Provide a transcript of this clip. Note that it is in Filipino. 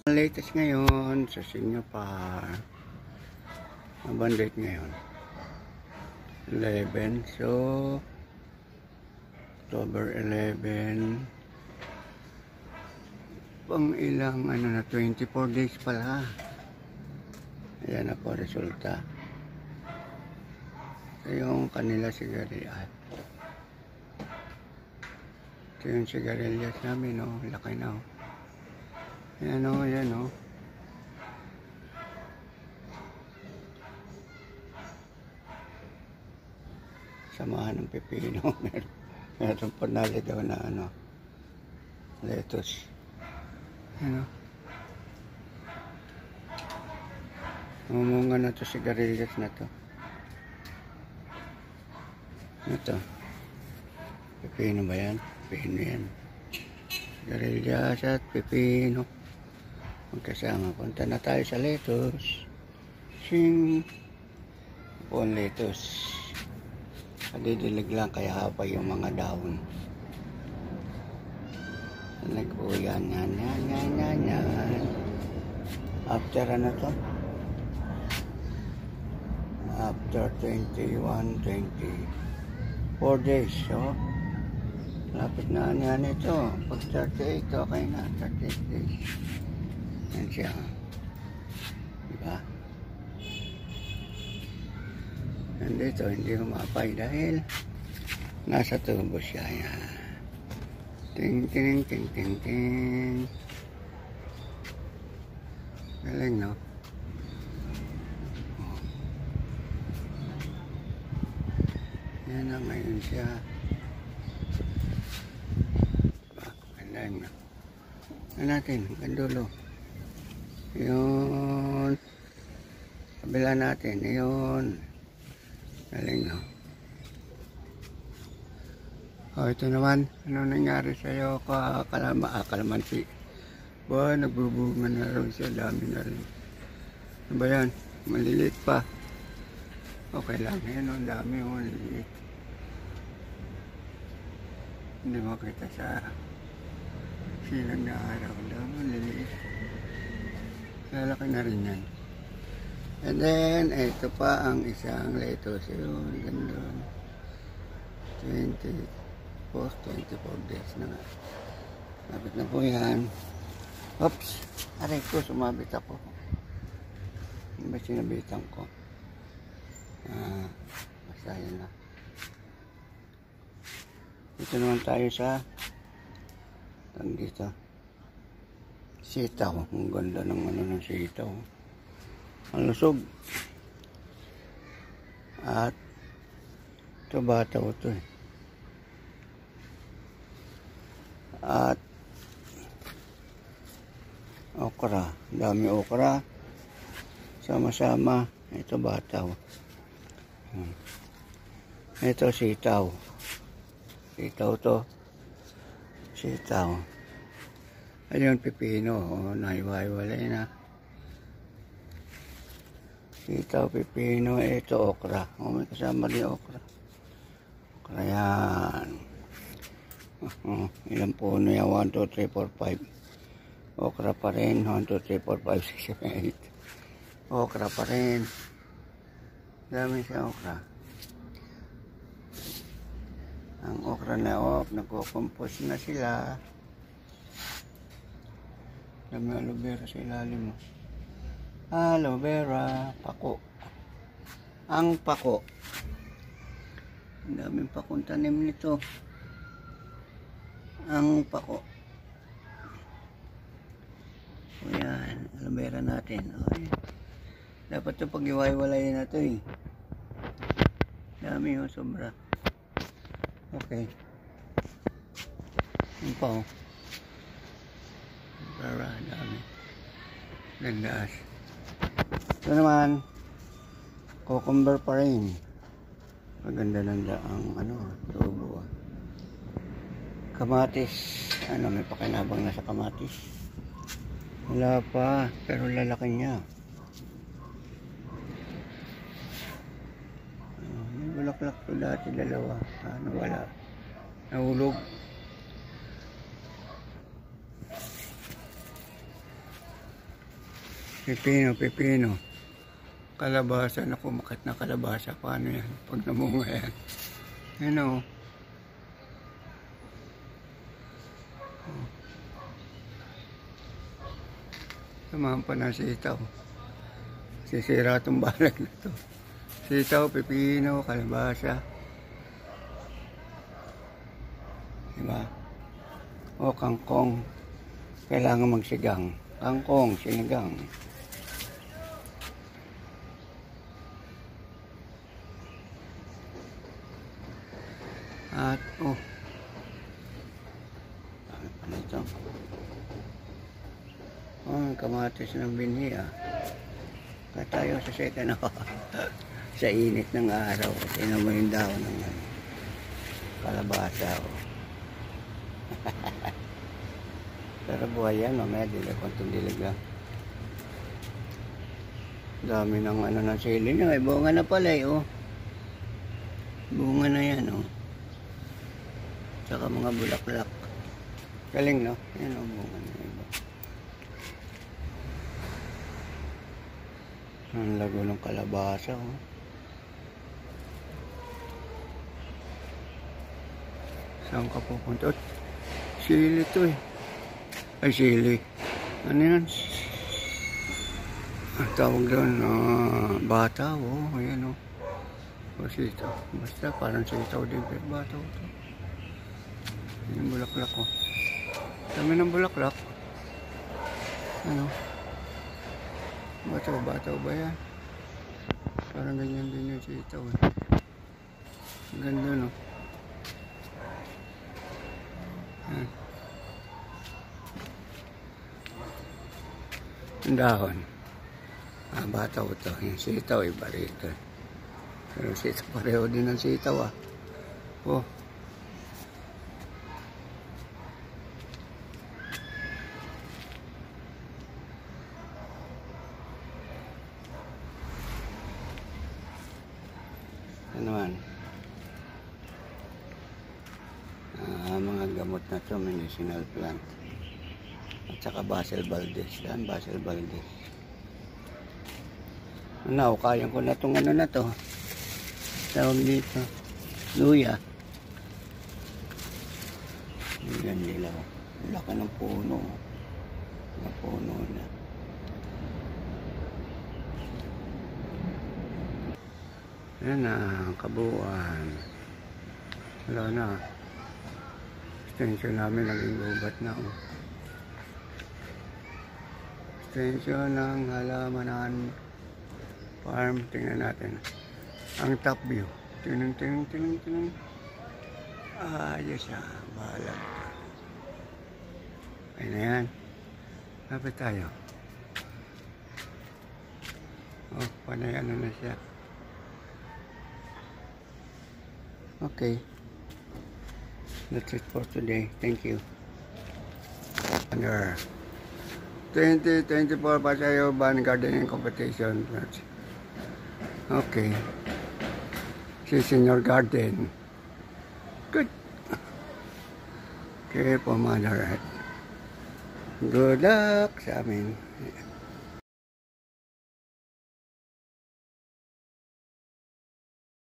Latest ngayon sa Sinyo Par. Ang date ngayon 11, so October 11, pang ilang na 24 days pala. Ayan na po resulta. Ito yung kanila sigarilyas. Ito yung sigarilyas namin, laki na. Ayan o. Samahan ng pipino. Meron po naligaw na lettuce. Mamunga na to sigarilyas na to. Ito. Pipino ba yan? Pipino yan. Sigarilyas at pipino. Magkasama. Punta na tayo sa lettuce. Sing. Pon lettuce. Kadidilig lang kaya hapay yung mga dahon. Nag-uyan. Yan. After ano to? After 21, 24 days. So, lapit na yan ito. Pag 38, okay na. 38 days. Yan siya. Diba? Nandito, hindi humapay dahil nasa tubo siya. Yan. Ting. Galing, no? Yan na ngayon siya. Galing, no? Ano natin? Gandulo. Yun. Kabila natin. Yun. Galing, no? Ito naman. Ano nangyari sa'yo? Kalamansi. Ba, nagbubunga na rin siya. Dami na rin. Ano ba yan? Maliliit pa. Okay lang. Yan, ang dami. Maliliit. Hindi makita sa silang na araw. Dami, maliliit. Lalaki na rin yan. And then, ito pa ang isang lettuce. Yun, ganda. 24 days na nga. Lapit na po yan. Oops! Aray ko, sumabit ako. Ano ba sinabitan ko? Basta yun na. Dito naman tayo sa dito. Sitaw. Ang ganda ng ng sitaw. Ang lusog. At ito bataw ito eh. At okra. Dami okra. Sama-sama. Ito bataw. Ito sitaw. Sitaw to. Sitaw. Ayun pipino. Naiwaiwalay na. Sitaw, pipino, ito okra. May kasama din okra. Okra yan. Ilang puno yan? 1, 2, 3, 4, 5. Okra pa rin. 1, 2, 3, 4, 5, 6, 7, 8. Okra pa rin. Dami siya okra. Ang okra na nagko-compose na sila. Dami aloe vera sa ilalim mo. Aloe vera, pako. Ang pako. Ang daming pakong tanim nito. Ang pako. O yan, aloe vera natin. Okay. Dapat ito pag-iwaiwalayin na ito eh. Dami sobra. Okay. Ang pa dami. Ganda. Ito naman, cucumber pa rin. Maganda lang ang tubo. Kamatis. May pakinabang na sa kamatis. Wala pa, pero lalaki niya. May bulaklak ko dati, dalawa. Wala. Nahulog. Pipino, pipino. Kalabasa, naku, makat na kalabasa. Paano yan? Pag namunga yan. Yan o. Samahan pa na sitaw. Sisira itong balag na to. Sitaw, pipino, kalabasa. Diba? O kangkong. Kailangan magsigang. Kangkong, sinigang. At, ano ito? Kamatis ng binhi, Kaya tayo sa second, sa init ng araw. Tingnan mo yung daon ng kalabasa, Pero buhay yan, mamaya dilag konting dilag lang. Dami ng ng sili niya. May bunga na pala Bunga na yan, Tsaka mga bulaklak. Galing, no? Yan, bunga na yan. Ang lago ng kalabasa, Saan ka pupunta? Sili to, Ay, sili. Ano yan? Ang tawag doon, bata, ayan, Sitaw. Basta parang sitaw din, pero bata, ito. Yung bulaklak, Dami ng bulaklak. Ano? Bataw ba yan? Parang ganyan din yung sitaw, Ganda, no? Yan. Ang dahon. Bataw ito. Yung sitaw, iba rito. Pero sitaw, pareho din ang sitaw, Ano man? Mga gamot na ito, medicinal plant. At saka Basil Valdez. Yan, Basil Valdez. Kayan ko na itong na to. Tawag dito. Luya. Yan nila. Laka ng puno. Puno na. Yan na, kabuuan. Wala na. Extension namin naging gubat na. Extension ng halamanan farm. Tingnan natin. Ang top view. Tingnan. Ayos balag. Ayun na yan. Lapit tayo. Panay na siya. Okay. That's it for today. Thank you. Under 2024 Pasayo Ban Gardening Competition. Okay. She's in your garden. Good. Okay, for Mother Earth. Good luck sa amin.